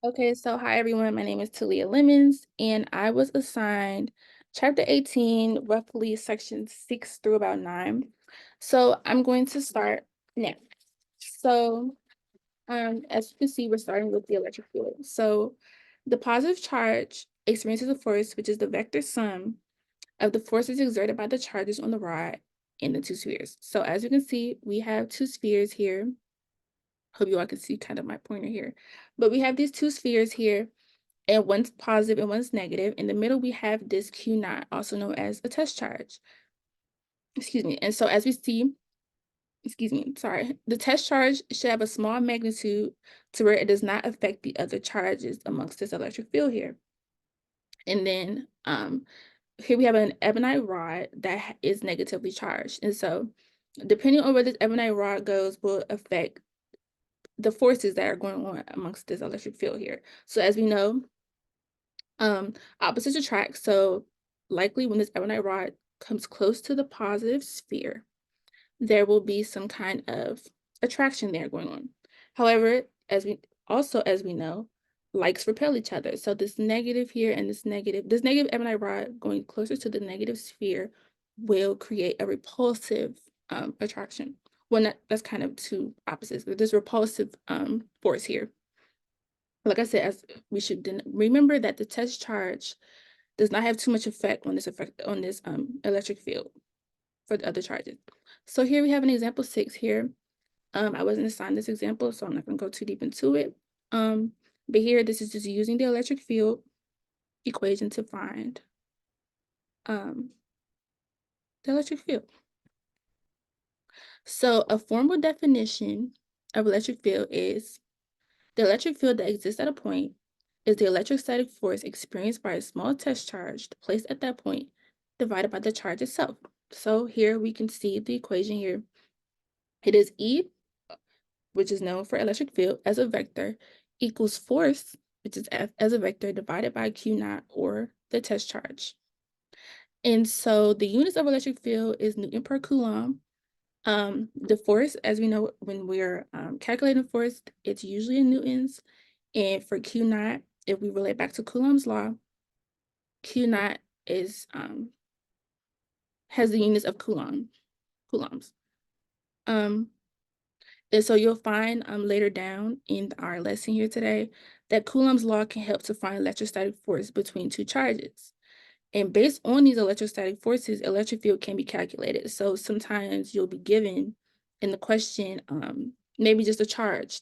Okay, so hi everyone. My name is Talia Lemons, and I was assigned chapter 18, roughly section 6 through about 9. So I'm going to start now. So, as you can see, we're starting with the electric field. So the positive charge experiences a force, which is the vector sum of the forces exerted by the charges on the rod in the two spheres. So as you can see, we have two spheres here. Hope you all can see kind of my pointer here. But we have these two spheres here, and one's positive and one's negative. In the middle, we have this Q naught, also known as a test charge. Excuse me. And so as we see, sorry, the test charge should have a small magnitude to where it does not affect the other charges amongst this electric field here. And then here we have an ebonite rod that is negatively charged. And so depending on where this ebonite rod goes will affect the forces that are going on amongst this electric field here. So as we know, opposites attract. So likely when this ebonite rod comes close to the positive sphere, there will be some kind of attraction there going on. However, as we know, likes repel each other. So this negative here and this negative ebonite rod going closer to the negative sphere will create a repulsive attraction. Well, that's kind of two opposites, but there's repulsive force here. Like I said, as we should remember that the test charge does not have too much effect on this electric field for the other charges. So here we have an example 6 here. I wasn't assigned this example, so I'm not going to go too deep into it. But here, this is just using the electric field equation to find the electric field. So a formal definition of electric field is the electric field that exists at a point is the electrostatic force experienced by a small test charge placed at that point divided by the charge itself. So here we can see the equation here. It is E, which is known for electric field, as a vector, equals force, which is F, as a vector, divided by Q naught, or the test charge. And so the units of electric field is Newton per Coulomb. The force, as we know, when we're calculating force, it's usually in newtons. And for Q naught, if we relate back to Coulomb's law, Q naught is has the units of coulombs. And so you'll find later down in our lesson here today that Coulomb's law can help to find electrostatic force between two charges. And based on these electrostatic forces, electric field can be calculated. So sometimes you'll be given in the question, maybe just a charge,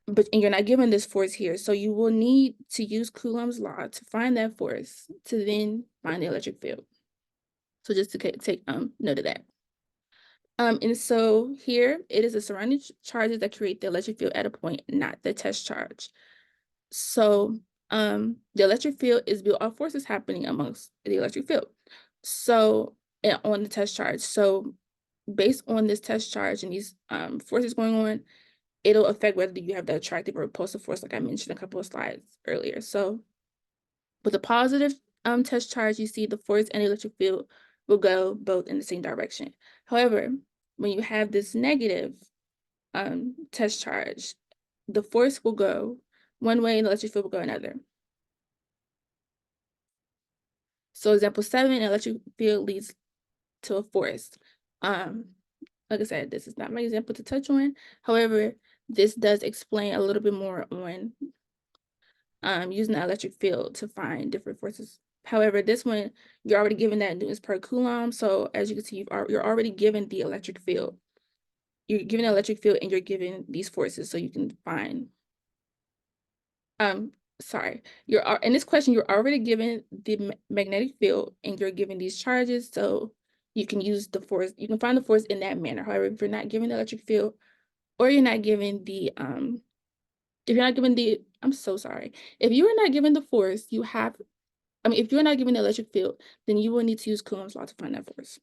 and you're not given this force here. So you will need to use Coulomb's law to find that force to then find the electric field. So just to take note of that. And so here it is the surrounding charges that create the electric field at a point, not the test charge. So the electric field is built off forces happening amongst the electric field. So on the test charge. So based on this test charge and these forces going on, it'll affect whether you have the attractive or repulsive force, like I mentioned a couple of slides earlier. So with a positive test charge, you see the force and the electric field will go both in the same direction. However, when you have this negative test charge, the force will go one way and the electric field will go another. So example 7, an electric field leads to a force. Like I said, this is not my example to touch on. However, this does explain a little bit more on using the electric field to find different forces. However, this one, you're already given that newtons per coulomb. So as you can see, you're already given the electric field. You're given the electric field and you're given these forces so you can find. Sorry, in this question, you're already given the magnetic field and you're given these charges. So you can use the force, you can find the force in that manner. However, if you're not given the electric field or you're not given the, if you're not given the, I'm so sorry. If you are not given the force, if you're not given the electric field, then you will need to use Coulomb's law to find that force.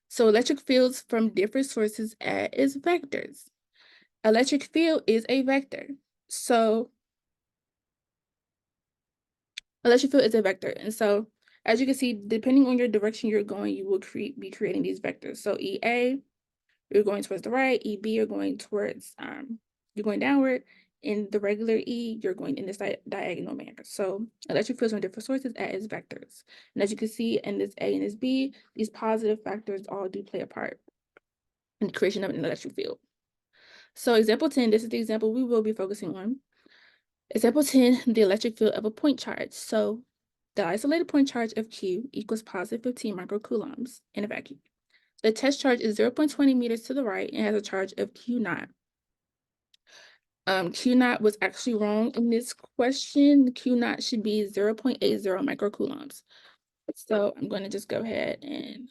So electric fields from different sources act as vectors. Electric field is a vector. So electric field is a vector. And so as you can see, depending on your direction you're going, you will be creating these vectors. So EA, you're going towards the right, EB, you're going towards, you're going downward, in the regular E, you're going in this diagonal manner. So electric fields from different sources act as vectors. And as you can see in this A and this B, these positive factors all do play a part in the creation of an electric field. So example 10, this is the example we will be focusing on. Example 10, the electric field of a point charge. So the isolated point charge of Q equals positive 15 microcoulombs in a vacuum. The test charge is 0.20 meters to the right and has a charge of Q naught. Q naught was actually wrong in this question. The Q naught should be 0.80 microcoulombs. So I'm going to just go ahead and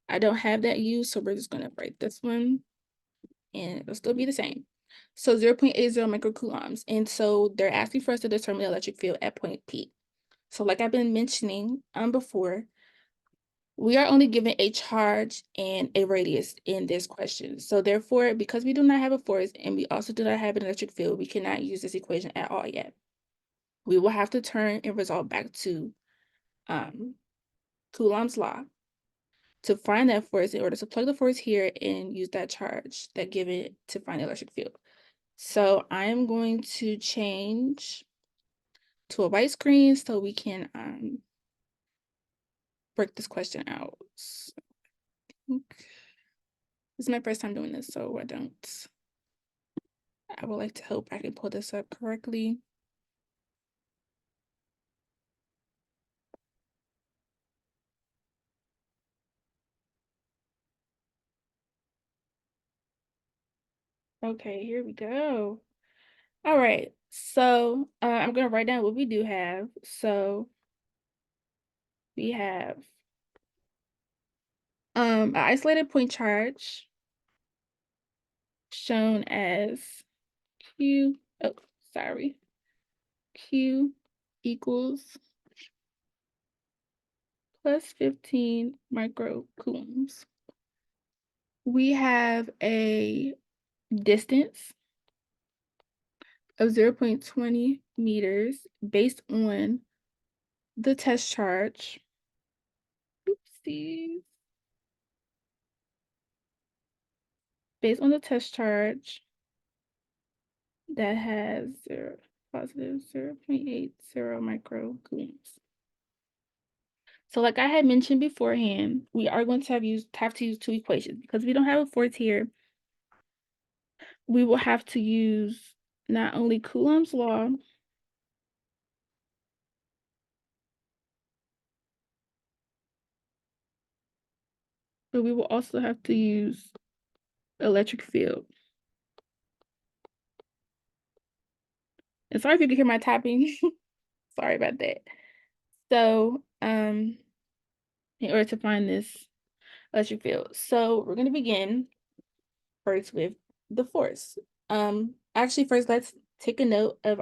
I don't have that used, so we're just going to write this one and it'll still be the same. So 0.80 microcoulombs. And so they're asking for us to determine the electric field at point P. So like I've been mentioning before, we are only given a charge and a radius in this question. So therefore, because we do not have a force and we also do not have an electric field, we cannot use this equation at all yet. We will have to turn and result back to Coulomb's law to find that force in order to plug the force here and use that charge that given to find the electric field. So I'm going to change to a white screen so we can work this question out. So, this is my first time doing this, so I would like to hope I can pull this up correctly. Okay, here we go. All right, so I'm gonna write down what we do have. So we have an isolated point charge shown as Q, oh, sorry, Q equals plus 15 microcoulombs. We have a distance of 0.20 meters based on the test charge. Oopsies. Based on the test charge that has positive 0.80 microcoulombs. So like I had mentioned beforehand, we are going to have to use two equations because we don't have a force here. We will have to use not only Coulomb's law, but we will also have to use electric field. And sorry if you can hear my tapping. Sorry about that. So, in order to find this electric field. So we're going to begin first with the force. Actually, first let's take a note of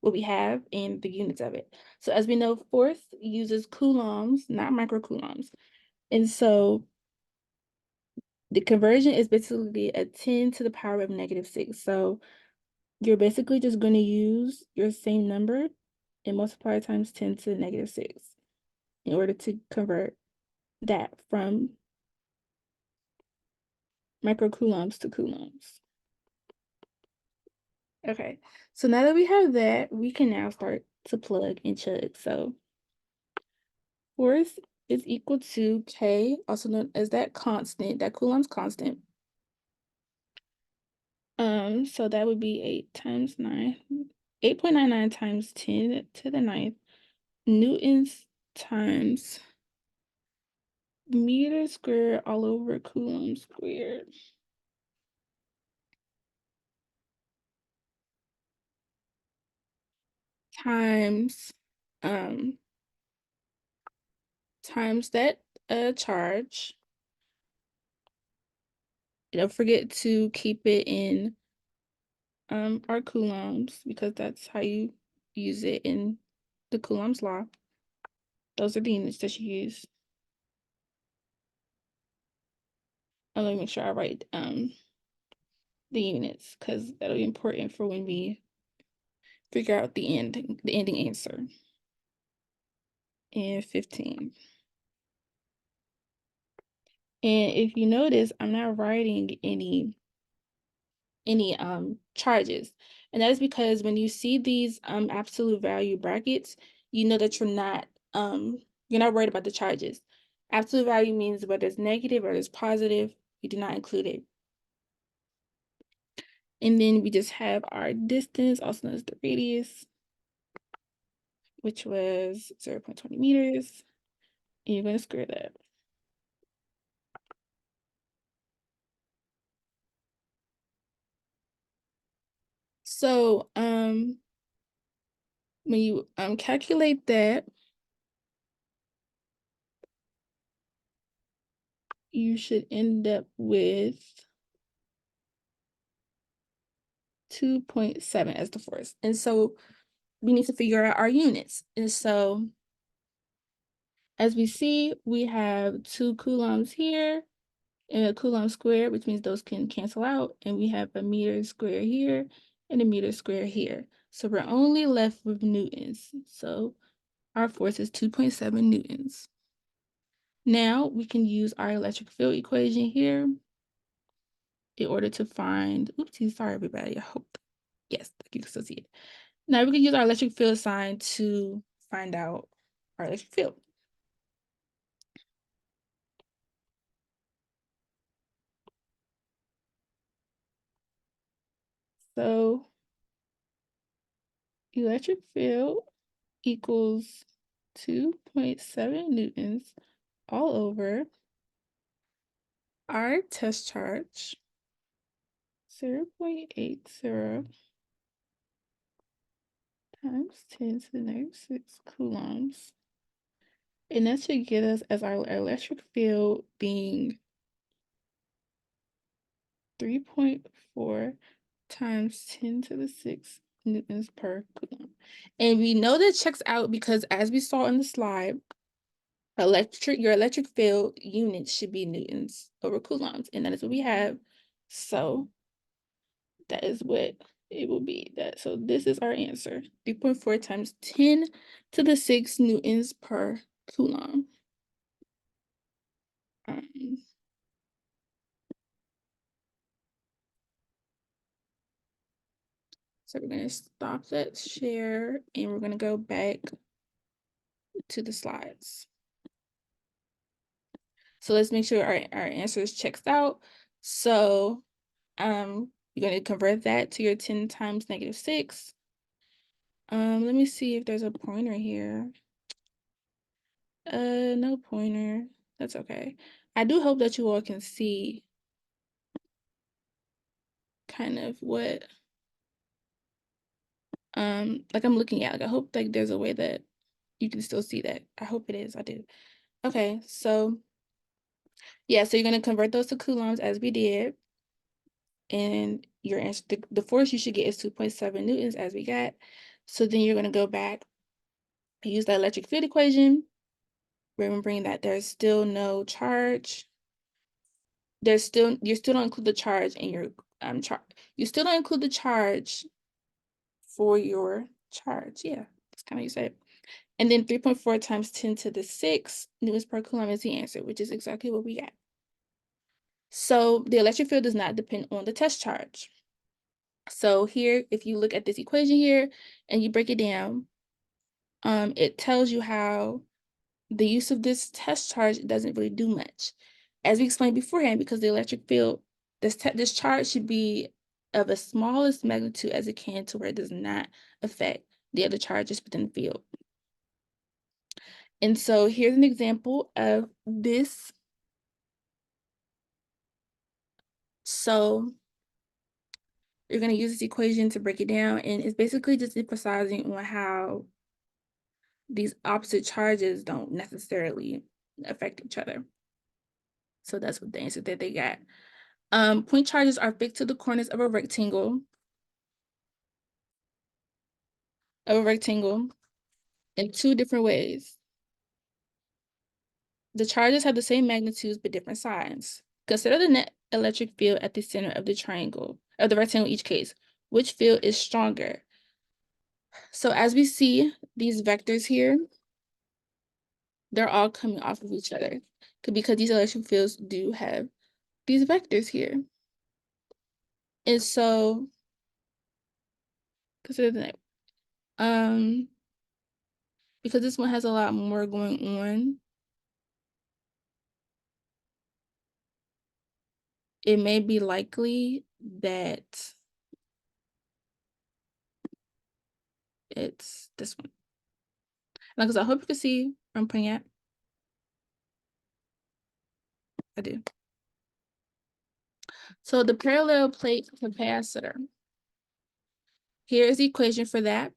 what we have and the units of it. So as we know, force uses coulombs, not microcoulombs. And so the conversion is basically a 10 to the power of -6. So you're basically just going to use your same number and multiply times 10 to the -6 in order to convert that from microcoulombs to coulombs. Okay, so now that we have that, we can now start to plug and chug. So force is equal to K, also known as that constant, that Coulomb's constant. So that would be 8 times 9, 8.99 times 10 to the 9th newtons times meter squared all over Coulomb squared. Times times that charge. Don't forget to keep it in our coulombs because that's how you use it in the Coulomb's law. Those are the units that you use. And let me make sure I write the units because that'll be important for when we figure out the ending answer. And 15. And if you notice, I'm not writing any charges. And that is because when you see these absolute value brackets, you know that you're not worried about the charges. Absolute value means whether it's negative or it's positive, you do not include it. And then we just have our distance, also known as the radius, which was 0.20 meters. And you're going to square that. So when you calculate that, you should end up with 2.7 as the force. And so we need to figure out our units. And so as we see, we have 2 coulombs here and a coulomb square, which means those can cancel out. And we have a meter square here and a meter square here. So we're only left with newtons. So our force is 2.7 newtons. Now we can use our electric field equation here in order to find, oopsie, sorry everybody, I hope, yes, you can still see it. Now we can use our electric field sign to find out our electric field. So electric field equals 2.7 newtons all over our test charge, 0.80 times 10 to the negative 6 coulombs. And that should get us as our electric field being 3.4 times 10 to the 6 newtons per coulomb. And we know that checks out because as we saw in the slide, your electric field units should be newtons over coulombs, and that is what we have. So that is what it will be. So this is our answer: 3.4 times 10 to the 6 newtons per coulomb. So we're going to stop that share and we're going to go back to the slides. So let's make sure our answers checks out. So you're going to convert that to your 10 times negative 6. Let me see if there's a pointer here. No pointer. That's okay. I do hope that you all can see kind of what like I'm looking at. Like I hope like there's a way that you can still see that. I hope it is. I do. Okay, so yeah, so you're going to convert those to coulombs as we did. And your answer, the force you should get is 2.7 newtons as we got. So then you're going to go back, use the electric field equation, remembering that there's still no charge. You still don't include the charge in your you still don't include the charge for your charge. Yeah, that's kind of how you say it. And then 3.4 times 10 to the 6 newtons per coulomb is the answer, which is exactly what we got. So the electric field does not depend on the test charge. So here, if you look at this equation here and you break it down, it tells you how the use of this test charge doesn't really do much. As we explained beforehand, because the electric field, this charge should be of the smallest magnitude as it can to where it does not affect the other charges within the field. And so here's an example of this. So you're going to use this equation to break it down, and it's basically just emphasizing on how these opposite charges don't necessarily affect each other. So that's what the answer that they got. Point charges are fixed to the corners of a rectangle in 2 different ways. The charges have the same magnitudes but different signs. Consider the net electric field at the center of the rectangle in each case. Which field is stronger? So as we see these vectors here, they're all coming off of each other. because these electric fields do have these vectors here. And so consider the because this one has a lot more going on, it may be likely that it's this one. Now, because I hope you can see where I'm putting at. I do. So the parallel plate capacitor. Here's the equation for that.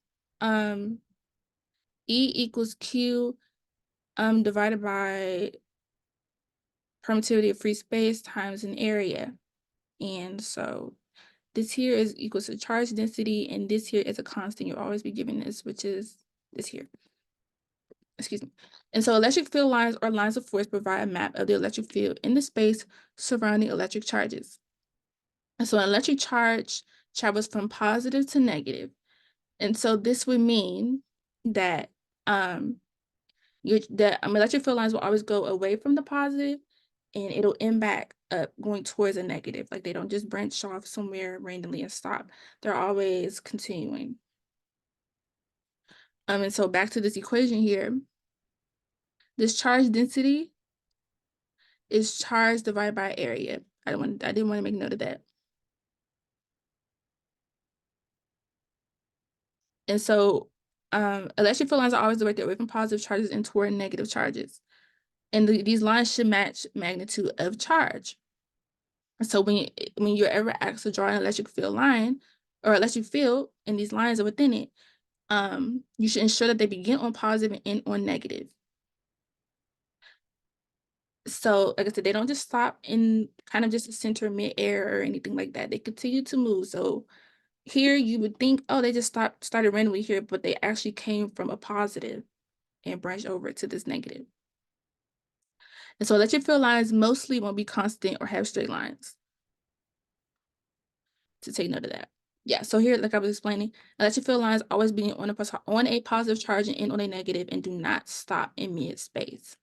E equals Q divided by permittivity of free space times an area. And so this here is equals to charge density, and this here is a constant. You'll always be given this, which is this here. Excuse me. And so electric field lines or lines of force provide a map of the electric field in the space surrounding electric charges. And so an electric charge travels from positive to negative. And so this would mean that electric field lines will always go away from the positive and it'll end back up going towards a negative. Like they don't just branch off somewhere randomly and stop. They're always continuing. And so back to this equation here, this charge density is charge divided by area. I didn't want to make note of that. And so electric field lines are always directed away from positive charges and toward negative charges. And these lines should match magnitude of charge. So when you're ever asked to draw an electric field line or electric field and these lines are within it, you should ensure that they begin on positive and end on negative. So like I said, they don't just stop in kind of just a center mid-air or anything like that. They continue to move. So here you would think, oh, they just started randomly here, but they actually came from a positive and branched over to this negative. And so electric field lines mostly won't be constant or have straight lines. To take note of that. Yeah, so here, like I was explaining, electric field lines always being on a positive charge and end on a negative and do not stop in mid-space.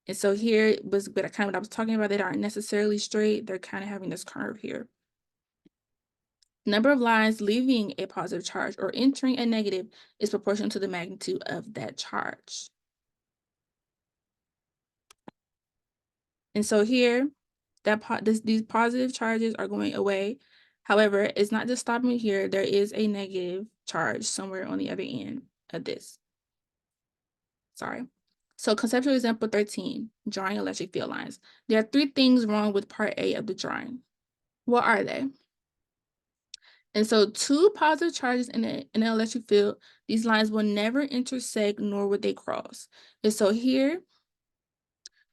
And so here was what I was talking about. They aren't necessarily straight. They're kind of having this curve here. Number of lines leaving a positive charge or entering a negative is proportional to the magnitude of that charge. And so here, these positive charges are going away. However, it's not just stopping here. There is a negative charge somewhere on the other end of this. Sorry. So conceptual example 13, drawing electric field lines. There are 3 things wrong with part A of the drawing. What are they? And so 2 positive charges in an electric field, these lines will never intersect nor would they cross. And so here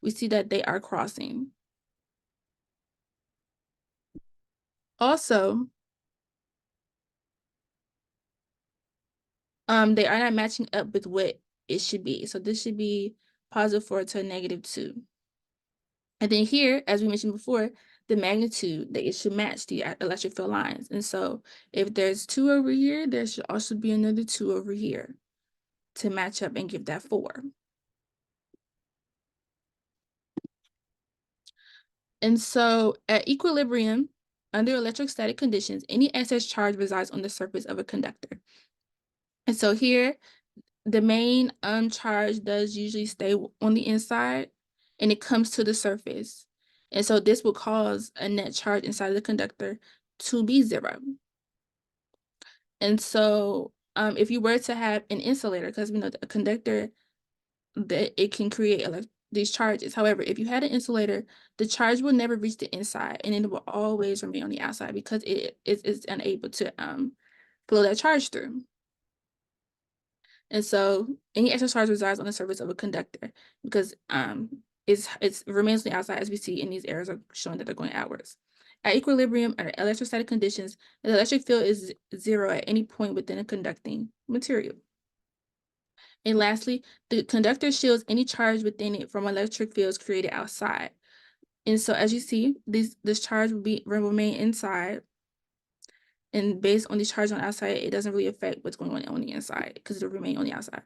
we see that they are crossing. Also, they are not matching up with what it should be. So this should be positive 4 to a negative 2. And then here, as we mentioned before, the magnitude that it should match the electric field lines. And so if there's 2 over here, there should also be another 2 over here to match up and give that 4. And so at equilibrium, under electrostatic conditions, any excess charge resides on the surface of a conductor. And so here, the main charge does usually stay on the inside and it comes to the surface. And so this will cause a net charge inside of the conductor to be 0. And so if you were to have an insulator, because we know that a conductor, that it can create these charges. However, if you had an insulator, the charge will never reach the inside and it will always remain on the outside because it is unable to flow that charge through. And so any extra charge resides on the surface of a conductor because it remains on the outside, as we see in these arrows are showing that they're going outwards. At equilibrium under electrostatic conditions, the electric field is 0 at any point within a conducting material. And lastly, the conductor shields any charge within it from electric fields created outside. And so as you see, this charge will remain inside. And based on the charge on the outside, it doesn't really affect what's going on the inside because it'll remain on the outside.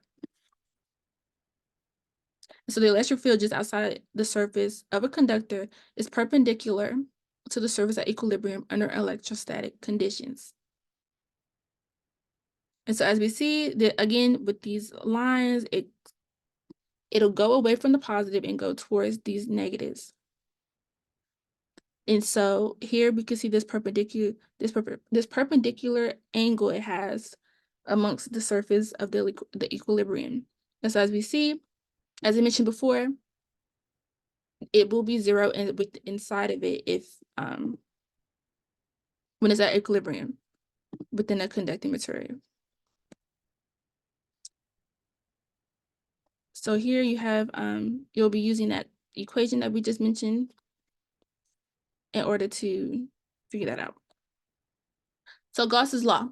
So the electric field just outside the surface of a conductor is perpendicular to the surface at equilibrium under electrostatic conditions. And so as we see that again with these lines, it'll go away from the positive and go towards these negatives. And so here we can see this perpendicular angle it has amongst the surface of the equilibrium. And so as we see, as I mentioned before, it will be zero inside of it if when it's at equilibrium within a conducting material. So here you have you'll be using that equation that we just mentioned in order to figure that out. So Gauss's law.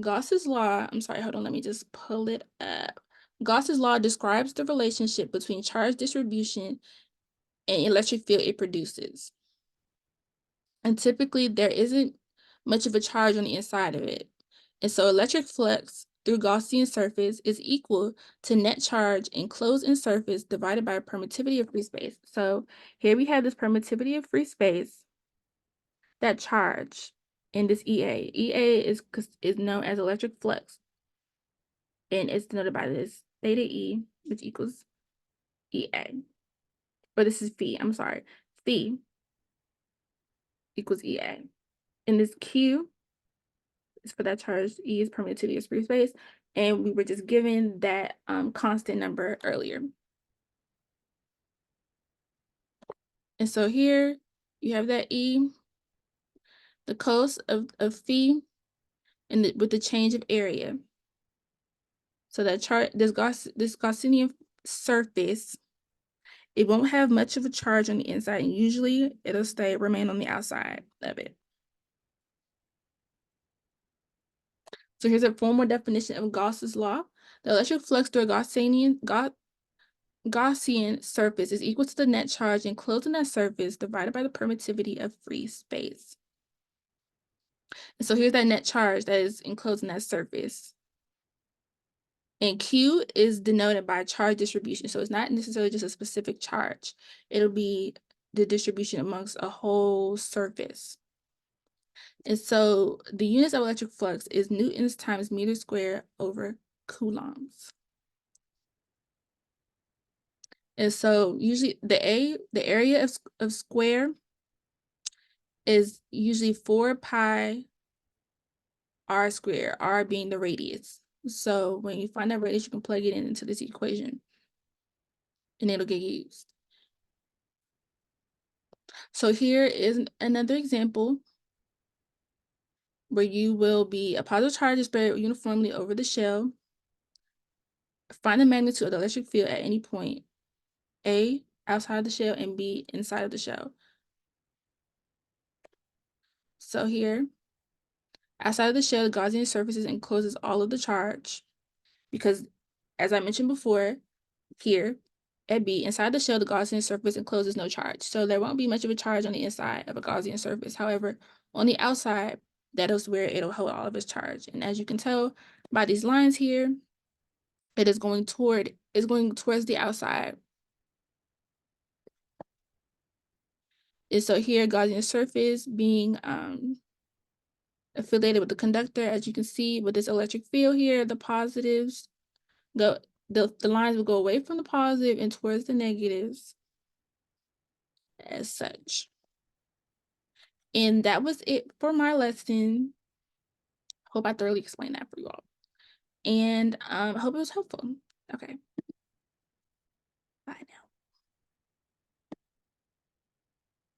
Gauss's law, I'm sorry, hold on, let me just pull it up. Gauss's law describes the relationship between charge distribution and electric field it produces. And typically there isn't much of a charge on the inside of it. And so electric flux through Gaussian surface is equal to net charge enclosed in surface divided by permittivity of free space. So here we have this permittivity of free space, that charge in this EA. EA is known as electric flux, and it's denoted by this theta E, which equals EA. Or this is phi, I'm sorry. Phi equals EA. And this Q is for that charge, E is permittivity of free space, and we were just given that constant number earlier. And so here you have that E, the cos of phi, and with the change of area. So that chart, this Gaussian surface, it won't have much of a charge on the inside, and usually it'll remain on the outside of it. So here's a formal definition of Gauss's law. The electric flux through a Gaussian surface is equal to the net charge enclosed in that surface divided by the permittivity of free space. And so here's that net charge that is enclosed in that surface. And Q is denoted by charge distribution. So it's not necessarily just a specific charge. It'll be the distribution amongst a whole surface. And so the units of electric flux is newtons times meters squared over coulombs. And so usually the area of square is usually 4 pi r squared, r being the radius. So when you find that radius, you can plug it into this equation and it'll get used. So here is another example where you will be a positive charge is spread uniformly over the shell. Find the magnitude of the electric field at any point, A, outside the shell, and B, inside of the shell. So here, outside of the shell, the Gaussian surfaces encloses all of the charge because, as I mentioned before, here at B, inside the shell, the Gaussian surface encloses no charge. So there won't be much of a charge on the inside of a Gaussian surface. However, on the outside, that is where it'll hold all of its charge. And as you can tell by these lines here, it is going towards the outside. And so here, Gaussian surface being affiliated with the conductor, as you can see with this electric field here, the positives go, the lines will go away from the positive and towards the negatives as such. And that was it for my lesson. Hope I thoroughly explained that for you all. And I hope it was helpful. Okay.